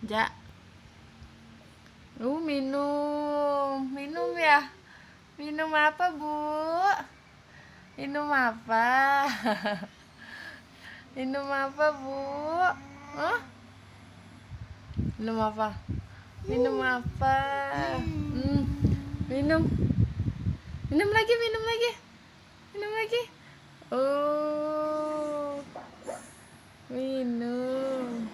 Ja. Minum. Minum ya. Minum apa, Bu? Minum apa? Minum apa, Bu? Hah? Minum apa? Minum apa? Minum. Minum lagi, minum lagi. Minum lagi. Oh. Minum.